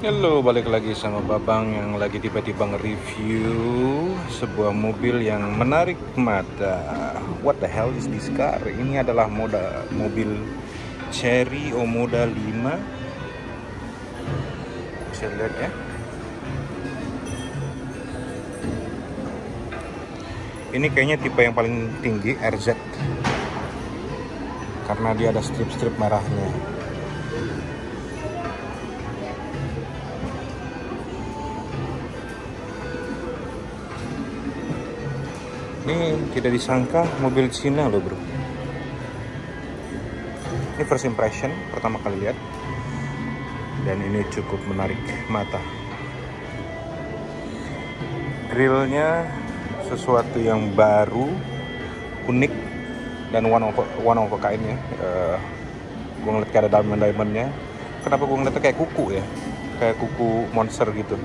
Halo, balik lagi sama Babang yang lagi tiba-tiba nge-review sebuah mobil yang menarik mata. What the hell is this car? Ini adalah mobil Chery Omoda 5. Bisa lihat ya. Ini kayaknya tipe yang paling tinggi, RZ. Karena dia ada strip-strip merahnya. Ini tidak disangka mobil Cina loh bro. Ini first impression, pertama kali lihat. Dan ini cukup menarik mata. Grillnya sesuatu yang baru, unik, dan one of a kind ya. Gue ngeliat kayak ada diamond-diamondnya. Kenapa gue ngeliatnya kayak kuku ya? Kayak kuku monster gitu.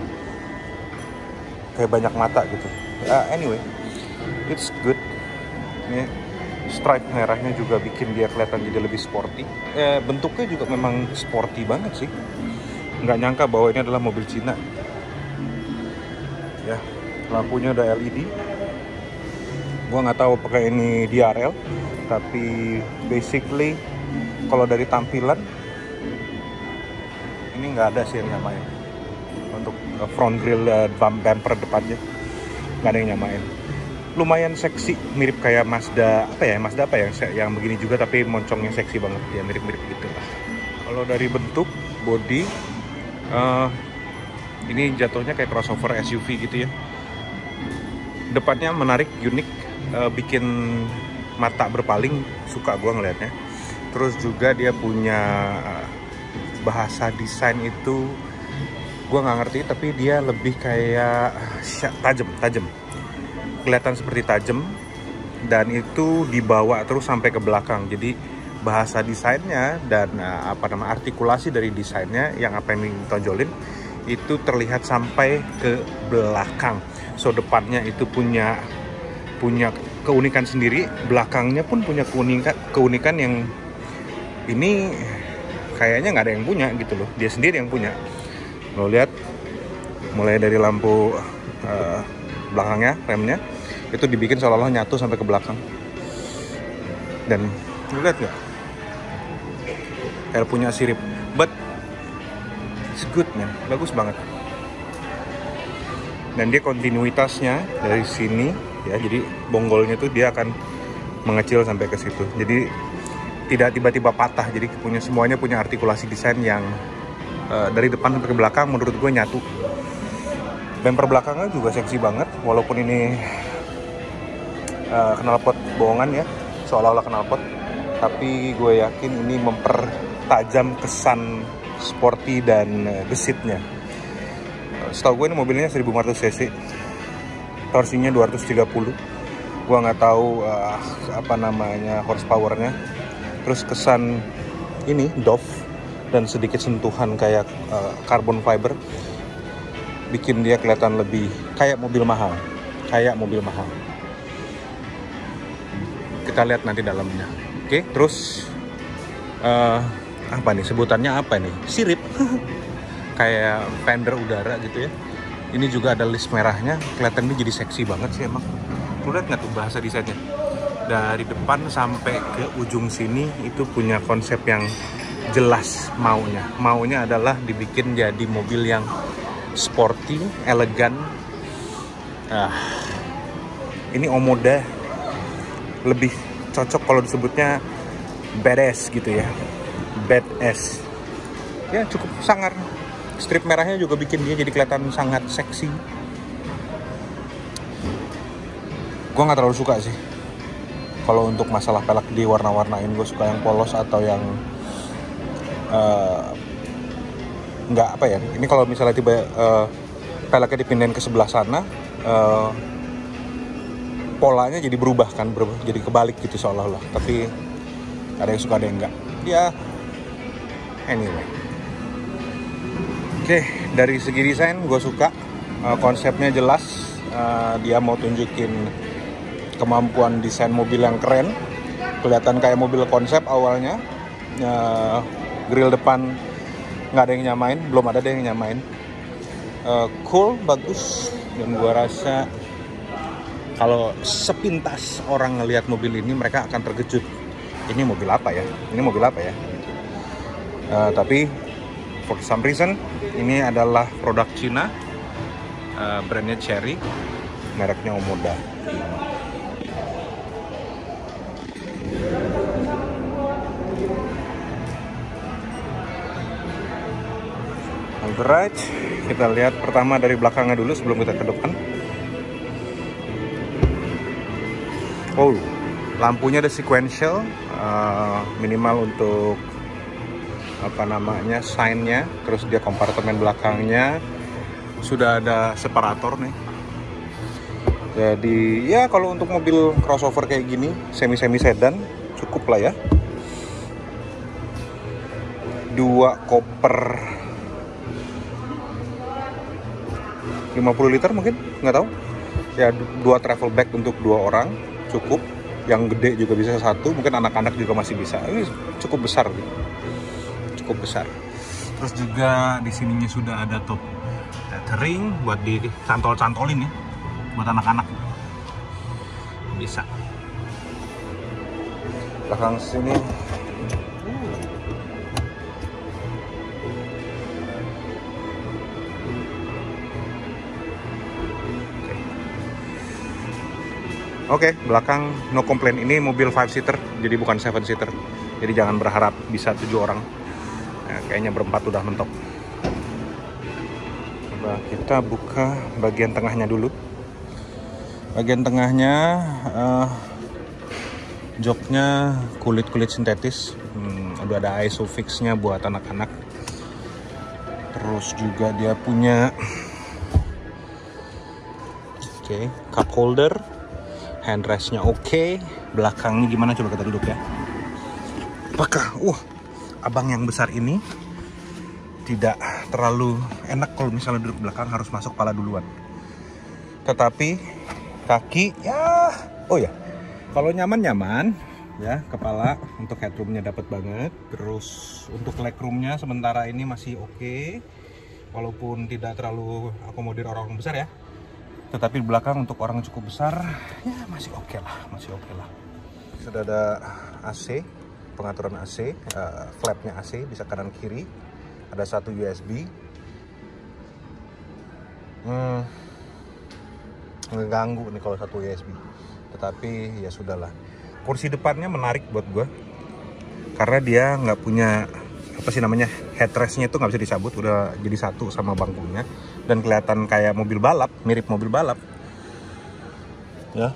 Kayak banyak mata gitu. Anyway, it's good. Ini stripe merahnya juga bikin dia kelihatan jadi lebih sporty. Bentuknya juga memang sporty banget sih. Nggak nyangka bahwa ini adalah mobil Cina. Ya, lampunya udah LED. Gua nggak tahu apakah ini DRL, tapi basically kalau dari tampilan ini nggak ada sih yang nyamain. Untuk front grille bumper depannya nggak ada yang nyamain. Lumayan seksi, mirip kayak Mazda apa ya yang begini juga tapi moncongnya seksi banget ya, mirip-mirip gitu lah. Kalau dari bentuk body ini jatuhnya kayak crossover SUV gitu ya. Depannya menarik, unik, bikin mata berpaling, suka gua ngelihatnya. Terus juga dia punya bahasa desain itu gua nggak ngerti, tapi dia lebih kayak tajam. Kelihatan seperti tajam, dan itu dibawa terus sampai ke belakang. Jadi bahasa desainnya dan artikulasi dari desainnya yang apa yang ditonjolin itu terlihat sampai ke belakang. So depannya itu punya keunikan sendiri, belakangnya pun punya keunikan yang ini kayaknya nggak ada yang punya gitu loh. Dia sendiri yang punya. Lo lihat mulai dari lampu belakangnya, remnya itu dibikin seolah-olah nyatu sampai ke belakang. Dan lu lihat nggak? Kayak punya sirip, but it's good man, bagus banget. Dan dia kontinuitasnya dari sini ya, jadi bonggolnya tuh dia akan mengecil sampai ke situ. Jadi tidak tiba-tiba patah. Jadi semuanya punya artikulasi desain yang dari depan sampai ke belakang menurut gue nyatu. Bumper belakangnya juga seksi banget, walaupun ini knalpot bohongan ya, seolah-olah knalpot, tapi gue yakin ini mempertajam kesan sporty dan gesitnya. Setahu gue ini mobilnya 1500 cc, torsinya 230. Gue nggak tahu horsepowernya. Terus kesan ini doff dan sedikit sentuhan kayak carbon fiber bikin dia kelihatan lebih kayak mobil mahal. Kita lihat nanti dalamnya. Oke, terus apa nih sebutannya apa nih? Sirip. Kayak fender udara gitu ya. Ini juga ada list merahnya, kelihatan ini jadi seksi banget sih emang. Lu lihat nggak tuh bahasa desainnya? Dari depan sampai ke ujung sini itu punya konsep yang jelas maunya. Maunya adalah dibikin jadi mobil yang sporty, elegan. Ini Omoda lebih cocok kalau disebutnya badass gitu ya. Badass. Ya cukup sangar. Strip merahnya juga bikin dia jadi kelihatan sangat seksi. Gue nggak terlalu suka sih. Kalau untuk masalah pelek di warna-warnain, gue suka yang polos atau yang nggak apa ya. Ini kalau misalnya peleknya dipindahin ke sebelah sana, polanya jadi berubah, jadi kebalik gitu seolah-olah. Tapi ada yang suka, ada yang enggak. Ya, anyway. Oke, dari segi desain gue suka, konsepnya jelas. Dia mau tunjukin kemampuan desain mobil yang keren, kelihatan kayak mobil konsep awalnya. Grill depan nggak ada yang nyamain, belum ada yang nyamain. Cool, bagus, dan gua rasa kalau sepintas orang ngelihat mobil ini mereka akan terkejut. Ini mobil apa ya? Ini mobil apa ya? Tapi for some reason ini adalah produk Cina, brandnya Chery, mereknya Omoda. Alright, kita lihat pertama dari belakangnya dulu sebelum kita ke depan. Oh, lampunya ada sequential, minimal untuk apa namanya sign-nya. Terus dia kompartemen belakangnya sudah ada separator nih. Jadi ya kalau untuk mobil crossover kayak gini, semi sedan cukup lah ya. 2 koper 50 liter mungkin, nggak tahu. Ya 2 travel bag untuk 2 orang cukup. Yang gede juga bisa 1, mungkin anak-anak juga masih bisa. Ini cukup besar gitu. Cukup besar. Terus juga di sininya sudah ada top tethering buat dicantol-cantolin ya, buat anak-anak bisa. Belakang sini Oke, belakang no complaint. Ini mobil 5-seater, jadi bukan 7-seater. Jadi jangan berharap bisa 7 orang. Nah, kayaknya berempat udah mentok. Coba kita buka bagian tengahnya dulu. Bagian tengahnya joknya kulit sintetis. Udah ada isofix-nya buat anak-anak. Terus juga dia punya cup holder. Handrestnya oke. Belakangnya gimana, coba kita duduk ya. Apakah abang yang besar ini tidak terlalu enak kalau misalnya duduk belakang, harus masuk kepala duluan. Tetapi kaki ya, kalau nyaman ya, kepala untuk headroomnya dapat banget. Terus untuk legroomnya sementara ini masih oke, walaupun tidak terlalu akomodir orang besar ya. Tetapi di belakang untuk orang cukup besar ya masih oke lah. Sudah ada AC, pengaturan AC, flapnya AC bisa kanan kiri. Ada 1 USB. Ngeganggu nih kalau 1 USB. Tetapi ya sudahlah. Kursi depannya menarik buat gue, karena dia nggak punya headrestnya itu nggak bisa dicabut, udah jadi satu sama bangkunya, dan kelihatan kayak mobil balap, mirip mobil balap ya.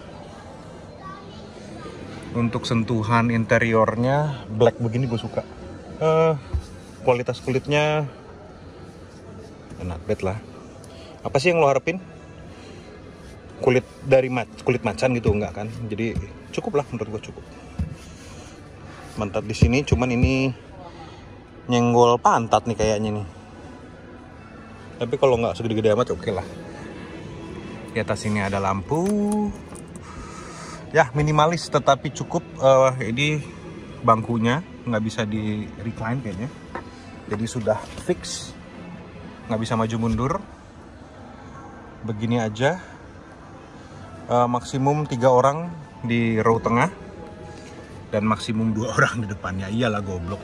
Untuk sentuhan interiornya black begini gue suka. Kualitas kulitnya not bad lah. Apa sih yang lo harapin? Kulit dari kulit macan gitu enggak kan? Jadi cukup lah, menurut gue cukup. Mantap di sini, cuman ini nyenggol pantat nih kayaknya nih. Tapi kalau nggak segede-gede amat oke lah. Di atas ini ada lampu. Ya minimalis tetapi cukup. Ini bangkunya nggak bisa di recline kayaknya. Jadi sudah fix, nggak bisa maju mundur. Begini aja. Maksimum 3 orang di row tengah dan maksimum 2 orang di depannya. Iyalah goblok.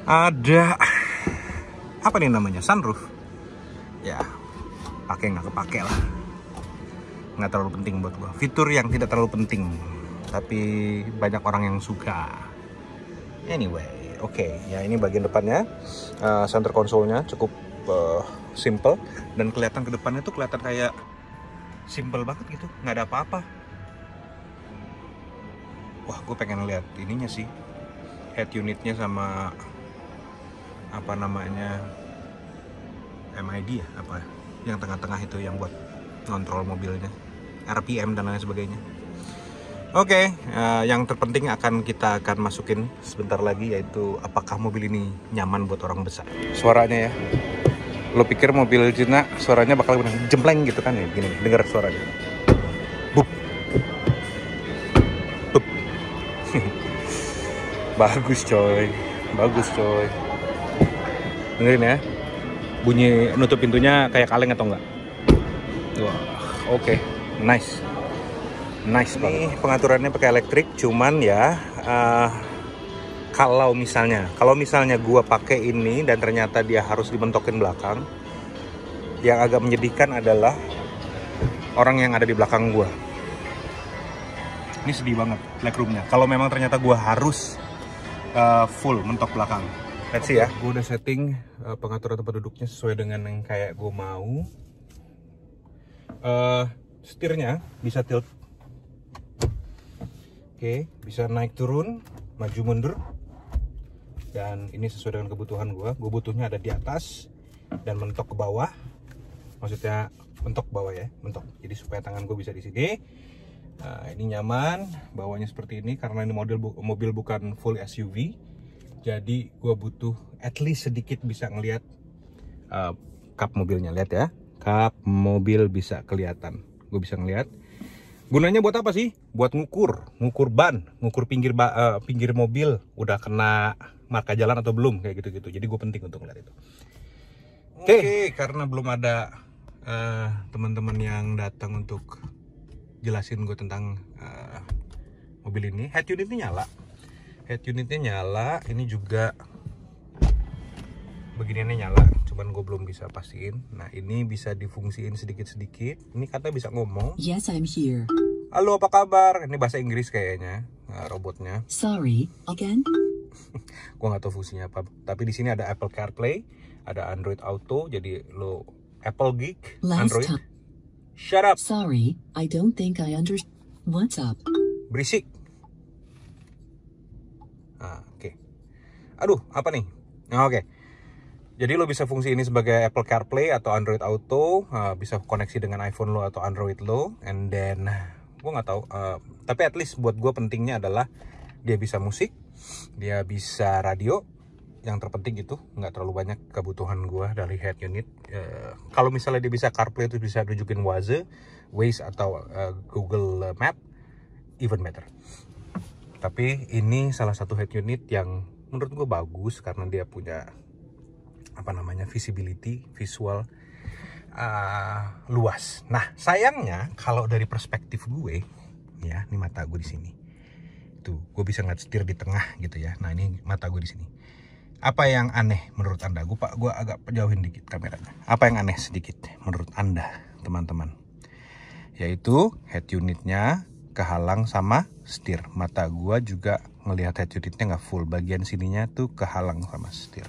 Ada apa nih namanya, sunroof ya, pakai nggak kepake lah, nggak terlalu penting buat gua. Fitur yang tidak terlalu penting tapi banyak orang yang suka. Anyway, oke. Ya ini bagian depannya. Center console-nya cukup simple, dan kelihatan ke depannya tuh kelihatan kayak simple banget gitu, nggak ada apa-apa. Wah, gue pengen lihat ininya sih, head unitnya sama apa namanya, MID ya, apa yang tengah-tengah itu yang buat kontrol mobilnya, RPM dan lain sebagainya. Oke, yang terpenting kita akan masukin sebentar lagi, yaitu apakah mobil ini nyaman buat orang besar. Suaranya ya, lo pikir mobil Cina suaranya bakal jempleng gitu kan ya? Gini, denger suaranya. Bup. Bup. Bagus coy. Dengerin ya. Bunyi nutup pintunya kayak kaleng atau enggak? Wah, oke. Nice. Nice banget. Ini pengaturannya pakai elektrik, cuman ya kalau misalnya gua pakai ini dan ternyata dia harus dibentokin belakang, yang agak menyedihkan adalah orang yang ada di belakang gua. Ini sedih banget legroomnya. Kalau memang ternyata gua harus full mentok belakang. Let's see ya. Gue udah setting pengaturan tempat duduknya sesuai dengan yang kayak gue mau. Setirnya bisa tilt. Oke, bisa naik turun, maju mundur. Dan ini sesuai dengan kebutuhan gue. Gue butuhnya ada di atas dan mentok ke bawah. Maksudnya mentok ke bawah ya, mentok. Jadi supaya tangan gue bisa di sini. Ini nyaman, bawahnya seperti ini karena ini mobil bukan full SUV. Jadi gue butuh at least sedikit bisa ngelihat kap mobilnya. Lihat ya, kap mobil bisa kelihatan. Gue bisa ngelihat. Gunanya buat apa sih? Buat ngukur ban, ngukur pinggir mobil udah kena marka jalan atau belum, kayak gitu-gitu. Jadi gue penting untuk ngeliat itu. Oke, karena belum ada teman-teman yang datang untuk jelasin gue tentang mobil ini. Head unitnya nyala, ini juga beginiannya nyala, cuman gue belum bisa pastiin. Nah, ini bisa difungsiin sedikit-sedikit. Ini katanya bisa ngomong. Yes, I'm here. Halo, apa kabar? Ini bahasa Inggris kayaknya, robotnya. Sorry, again? Gue nggak tahu fungsinya apa. Tapi di sini ada Apple CarPlay, ada Android Auto. Jadi lo Apple geek, Android. Shut up. Sorry, I don't think I understand. What's up? Berisik. Oke. Aduh, apa nih? Oke. Jadi lo bisa fungsi ini sebagai Apple CarPlay atau Android Auto, bisa koneksi dengan iPhone lo atau Android lo, and then gue nggak tahu. Tapi at least buat gue pentingnya adalah dia bisa musik, dia bisa radio. Yang terpenting itu nggak terlalu banyak kebutuhan gue dari head unit. Kalau misalnya dia bisa CarPlay itu bisa tunjukin Waze atau Google Map, even better. Tapi ini salah satu head unit yang menurut gue bagus karena dia punya visual luas. Nah, sayangnya kalau dari perspektif gue, ya, ini mata gue di sini. Tuh, gue bisa ngeliat setir di tengah gitu ya. Nah, ini mata gue di sini. Apa yang aneh menurut Anda? Gue agak jauhin dikit kameranya. Apa yang aneh sedikit menurut Anda, teman-teman? Yaitu head unitnya kehalang sama setir. Mata gue juga ngelihat head unitnya nggak full. Bagian sininya tuh kehalang sama setir.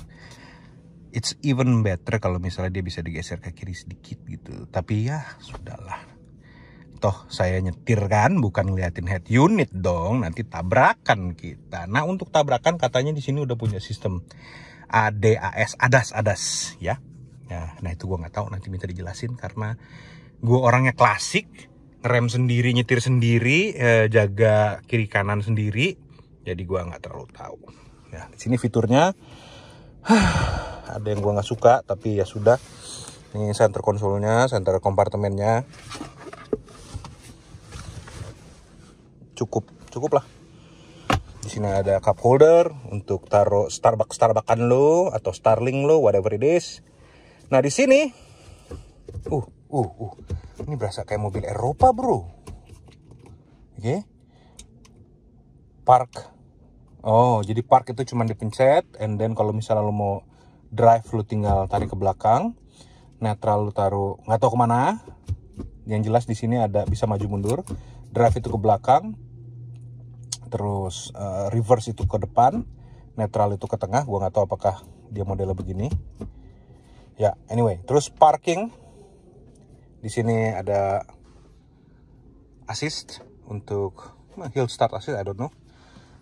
It's even better kalau misalnya dia bisa digeser ke kiri sedikit gitu. Tapi ya sudahlah. Toh saya nyetir kan, bukan ngeliatin head unit dong. Nanti tabrakan kita. Nah, untuk tabrakan katanya di sini udah punya sistem ADAS ya. Nah itu gue nggak tahu, nanti minta dijelasin karena gue orangnya klasik, ngerem sendiri, nyetir sendiri, jaga kiri kanan sendiri. Jadi gue nggak terlalu tahu. Ya, di sini fiturnya ada yang gue nggak suka, tapi ya sudah. Ini center konsolnya, center kompartemennya. Cukup lah. Di sini ada cup holder untuk taruh Starbucks-Starbuckan lo atau Starling lo, whatever it is. Nah, di sini ini berasa kayak mobil Eropa, bro. Oke. Park. Oh, jadi park itu cuma dipencet, and then kalau misalnya lo mau drive, lo tinggal tarik ke belakang. Neutral lo taruh nggak tahu kemana. Yang jelas di sini ada bisa maju mundur. Drive itu ke belakang, terus reverse itu ke depan, neutral itu ke tengah. Gua nggak tahu apakah dia modelnya begini. Ya, anyway, terus parking. Di sini ada assist untuk hill start assist, I don't know.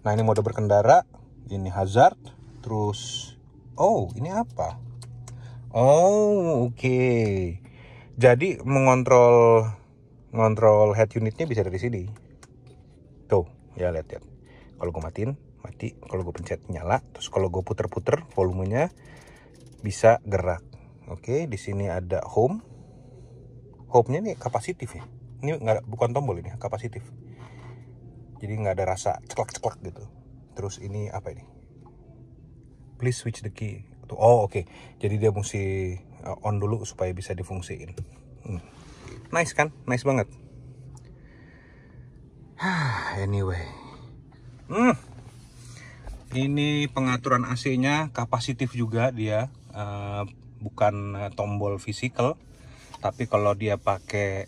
Nah, ini mode berkendara, ini hazard, terus ini apa? Oke. Jadi mengontrol head unitnya bisa dari sini. Tuh, ya lihat. Kalau gue matiin, mati. Kalau gue pencet nyala. Terus kalau gue puter-puter, volumenya bisa gerak. Oke, di sini ada home. Home-nya nih kapasitif ya. Ini bukan tombol, ini kapasitif. Jadi nggak ada rasa ceklek-ceklek gitu. Terus ini apa ini? Please switch the key sesuatu. Oh oke. Jadi dia mesti on dulu supaya bisa difungsiin. Nice kan? Nice banget. Anyway. Ini pengaturan AC-nya kapasitif juga dia. Bukan tombol physical. Tapi kalau dia pakai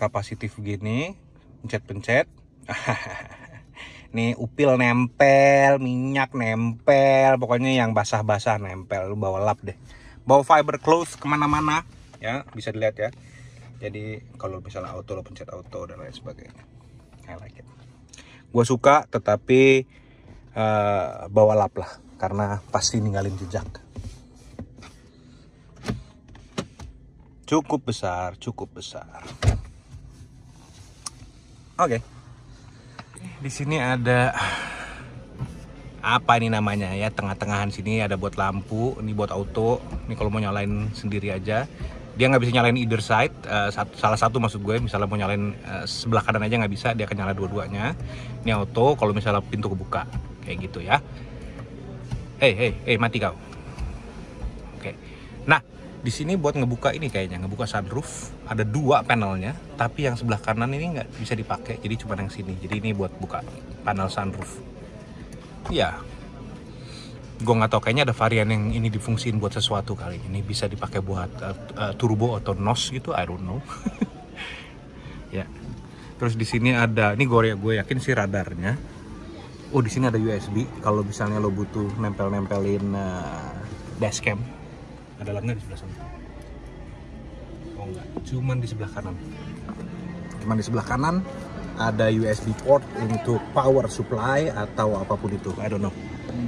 kapasitif gini, pencet-pencet. Nih upil nempel, minyak nempel, pokoknya yang basah-basah nempel. Lu bawa lap deh, bawa fiber cloth kemana-mana ya, bisa dilihat ya. Jadi kalau misalnya auto, lo pencet auto dan lain sebagainya. I like it. Gua suka, tetapi bawa lap lah, karena pasti ninggalin jejak. Cukup besar, cukup besar. Oke. Di sini ada apa ini namanya ya, tengah-tengahan sini ada buat lampu, ini buat auto. Ini kalau mau nyalain sendiri aja, dia nggak bisa nyalain either side. Salah satu maksud gue, misalnya mau nyalain sebelah kanan aja nggak bisa, dia akan nyala dua-duanya. Ini auto kalau misalnya pintu kebuka kayak gitu ya. Hey, mati kau. Oke. Nah, di sini buat ngebuka ini kayaknya, ngebuka sunroof. Ada 2 panelnya, tapi yang sebelah kanan ini nggak bisa dipakai, jadi cuma yang sini. Jadi ini buat buka panel sunroof. Ya, gue nggak tahu, kayaknya ada varian yang ini difungsiin buat sesuatu kali. Ini bisa dipakai buat turbo atau NOS gitu, I don't know. Ya. Terus di sini ada, ini gue yakin sih radarnya. Oh, di sini ada USB. Kalau misalnya lo butuh nempelin dashcam. Ada lagi di sebelah sana? Oh enggak, cuman di sebelah kanan. Cuman di sebelah kanan ada USB port untuk power supply atau apapun itu, I don't know.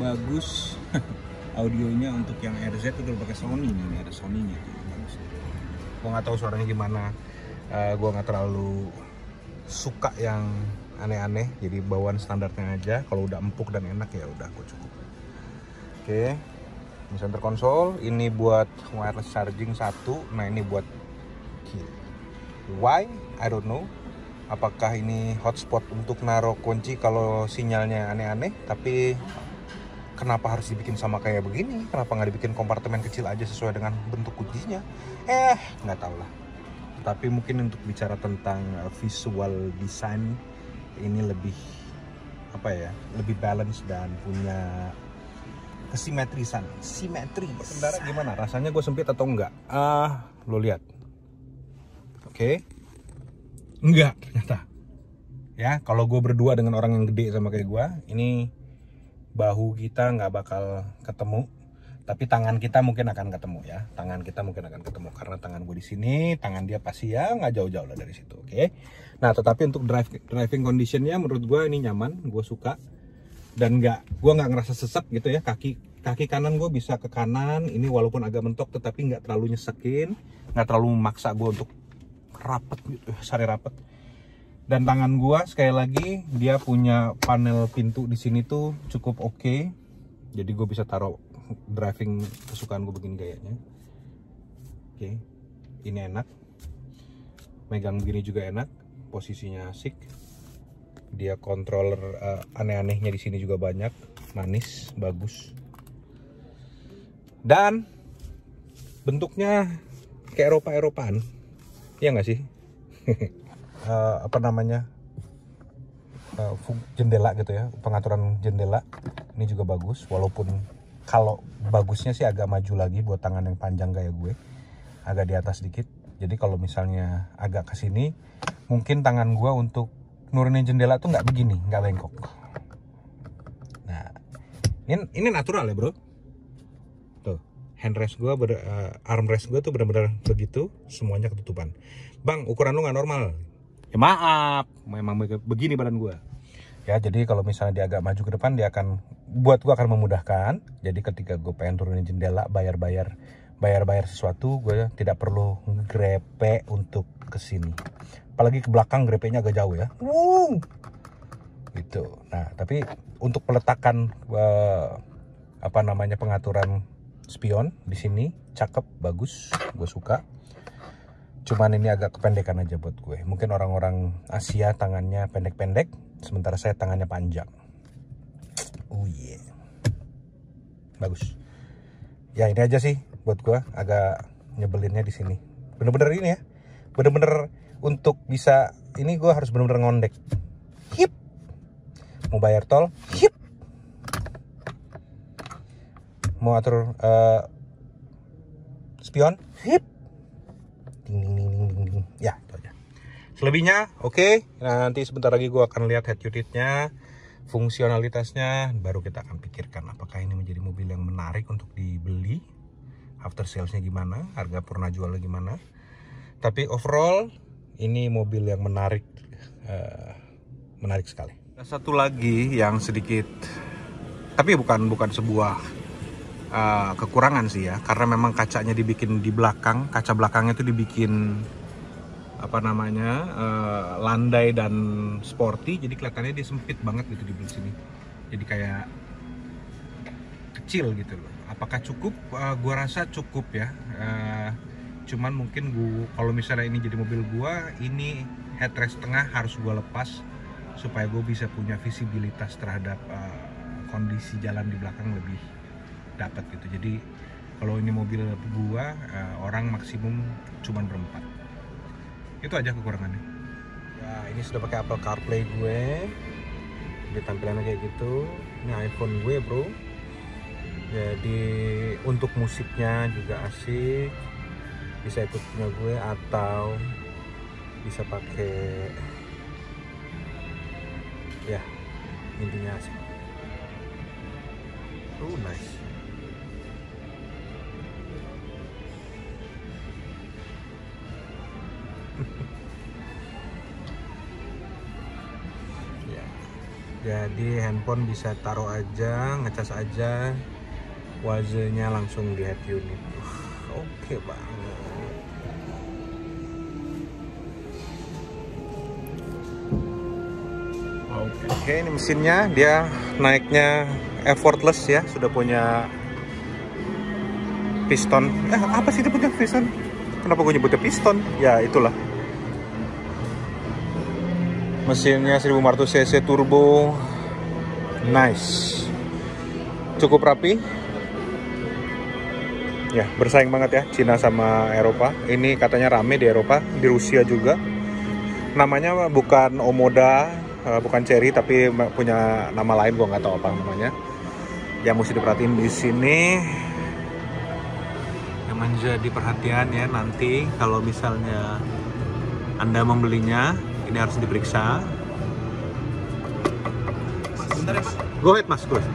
Bagus. Audionya untuk yang RZ itu udah pakai Sony nih, ada Sony-nya. Bagus. Gua nggak tahu suaranya gimana. Gua nggak terlalu suka yang aneh-aneh, jadi bawaan standarnya aja. Kalau udah empuk dan enak ya udah, gua cukup. Oke. Ini center console, ini buat wireless charging 1, nah ini buat key. Why? I don't know. Apakah ini hotspot untuk naruh kunci kalau sinyalnya aneh-aneh? Tapi kenapa harus dibikin sama kayak begini? Kenapa nggak dibikin kompartemen kecil aja sesuai dengan bentuk kuncinya? Nggak tahu lah. Tapi mungkin untuk bicara tentang visual design, ini lebih apa ya? Lebih balance dan punya kesimetrisan, simetri. Kendara gimana? Rasanya gue sempit atau enggak? Lo lihat. Oke. Enggak ternyata. Ya, kalau gue berdua dengan orang yang gede sama kayak gue, ini bahu kita nggak bakal ketemu, tapi tangan kita mungkin akan ketemu ya. Tangan kita mungkin akan ketemu karena tangan gue di sini, tangan dia pasti ya nggak jauh-jauh lah dari situ. Oke. Nah, tetapi untuk driving conditionnya menurut gue ini nyaman, gue suka. Dan gue nggak ngerasa sesek gitu ya. Kaki kanan gue bisa ke kanan, ini walaupun agak mentok tetapi nggak terlalu nyesekin, nggak terlalu memaksa gue untuk rapet gitu, sari rapet. Dan tangan gue sekali lagi dia punya panel pintu di sini tuh cukup oke. Jadi gue bisa taruh driving kesukaan gue begini gayanya. Oke, ini enak, megang begini juga enak, posisinya asik. Dia controller aneh-anehnya di sini juga banyak, manis, bagus. Dan bentuknya kayak Eropa-Eropaan, ya nggak sih? Apa namanya? Jendela gitu ya, pengaturan jendela ini juga bagus. Walaupun kalau bagusnya sih agak maju lagi buat tangan yang panjang kayak gue, agak di atas dikit. Jadi kalau misalnya agak ke sini, mungkin tangan gue untuk nurunin jendela tuh nggak begini, nggak bengkok. Nah, ini natural ya bro. Tuh, handrest gue, armrest gue tuh benar-benar begitu, semuanya ketutupan. Bang, ukuran lu nggak normal. Ya maaf, memang begini badan gue. Ya, jadi kalau misalnya dia agak maju ke depan, dia akan buat gue akan memudahkan. Jadi ketika gue pengen turunin jendela, bayar sesuatu, gue tidak perlu grepe untuk kesini. Apalagi ke belakang grepenya agak jauh ya. Gitu. Nah, tapi untuk peletakan apa namanya pengaturan spion di sini cakep, bagus, gue suka. Cuman ini agak kependekan aja buat gue. Mungkin orang-orang Asia tangannya pendek-pendek, sementara saya tangannya panjang. Oh yeah. Bagus. Ya ini aja sih buat gue agak nyebelinnya di sini. Bener-bener ini ya, bener-bener untuk bisa ini gue harus bener-bener ngondek. Hip, mau bayar tol, hip, mau atur spion, hip, ding ding ding ding ding ding. Ya itu aja. Selebihnya oke. Nah, nanti sebentar lagi gue akan lihat head unitnya, fungsionalitasnya, baru kita akan pikirkan apakah ini menjadi mobil yang menarik untuk dibeli, after salesnya gimana, harga purna jualnya gimana. Tapi overall ini mobil yang menarik, menarik sekali. Satu lagi yang sedikit, tapi bukan sebuah kekurangan sih ya, karena memang kacanya dibikin di belakang, kaca belakangnya itu dibikin apa namanya landai dan sporty, jadi kelihatannya dia sempit banget gitu di sini, jadi kayak kecil gitu loh. Apakah cukup? Gua rasa cukup ya. Cuman mungkin kalau misalnya ini jadi mobil gua, ini headrest tengah harus gua lepas supaya gue bisa punya visibilitas terhadap kondisi jalan di belakang lebih dapat gitu. Jadi kalau ini mobil gua, orang maksimum cuman berempat. Itu aja kekurangannya. Ya ini sudah pakai Apple CarPlay gue. Jadi tampilannya kayak gitu. Ini iPhone gue bro. Jadi untuk musiknya juga asik. Bisa ikut punya gue atau bisa pakai, ya intinya asik. Nice. Ya. Jadi handphone bisa taruh aja, ngecas aja, wajahnya langsung di head unit. Oke banget. Oke, ini mesinnya dia naiknya effortless ya, sudah punya piston. Apa sih itu punya piston? Kenapa gue nyebutnya piston? Ya itulah. Mesinnya 1500 cc turbo. Nice. Cukup rapi. Ya, bersaing banget ya Cina sama Eropa. Ini katanya rame di Eropa, di Rusia juga. Namanya bukan Omoda, bukan Cherry, tapi punya nama lain, gua nggak tahu apa namanya. Yang mesti diperhatiin di sini, yang menjadi perhatian ya nanti kalau misalnya Anda membelinya, ini harus diperiksa. Sebentar ya Pak. Go ahead Mas, go ahead.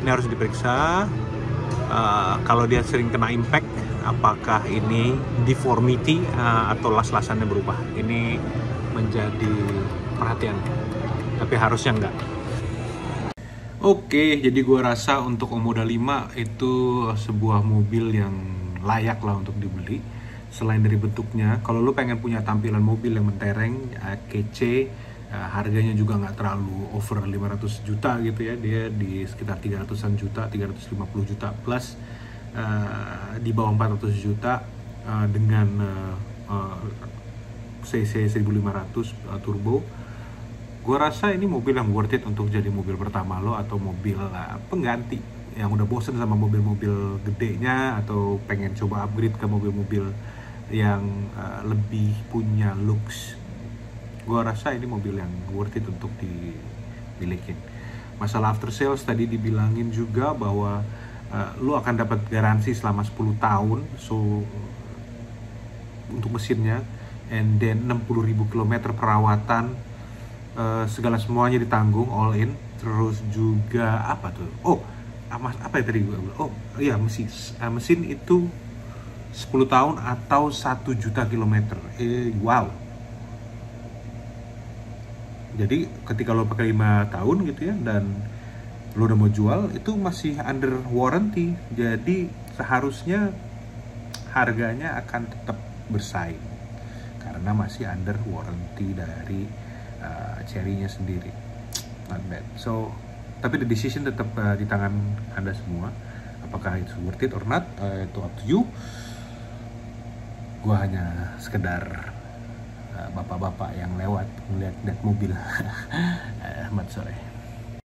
Ini harus diperiksa. Kalau dia sering kena impact, apakah ini deformity atau las-lasannya berubah. Ini menjadi perhatian, tapi harusnya enggak. Oke, jadi gua rasa untuk Omoda 5 itu sebuah mobil yang layak lah untuk dibeli. Selain dari bentuknya, kalau lu pengen punya tampilan mobil yang mentereng, kece, harganya juga nggak terlalu over 500 juta gitu ya, dia di sekitar 300-an juta, 350 juta plus, di bawah 400 juta dengan cc 1500 turbo. Gue rasa ini mobil yang worth it untuk jadi mobil pertama lo, atau mobil pengganti yang udah bosen sama mobil-mobil gedenya, atau pengen coba upgrade ke mobil-mobil yang lebih punya looks. Gue rasa ini mobil yang worth it untuk dimiliki. Masalah after sales tadi dibilangin juga bahwa lu akan dapat garansi selama 10 tahun so untuk mesinnya, and then 60.000 km perawatan, segala semuanya ditanggung all in. Terus juga apa tuh? Apa ya tadi gue bilang? Iya, mesin itu 10 tahun atau 1 juta kilometer. Wow. Jadi ketika lo pakai 5 tahun gitu ya, dan lo udah mau jual, itu masih under warranty. Jadi seharusnya harganya akan tetap bersaing karena masih under warranty dari Cherry-nya sendiri. Not bad. So, tapi the decision tetap di tangan Anda semua. Apakah itu worth it or not, itu up to you. Gua hanya sekedar bapak-bapak yang lewat melihat mobil. Selamat sore.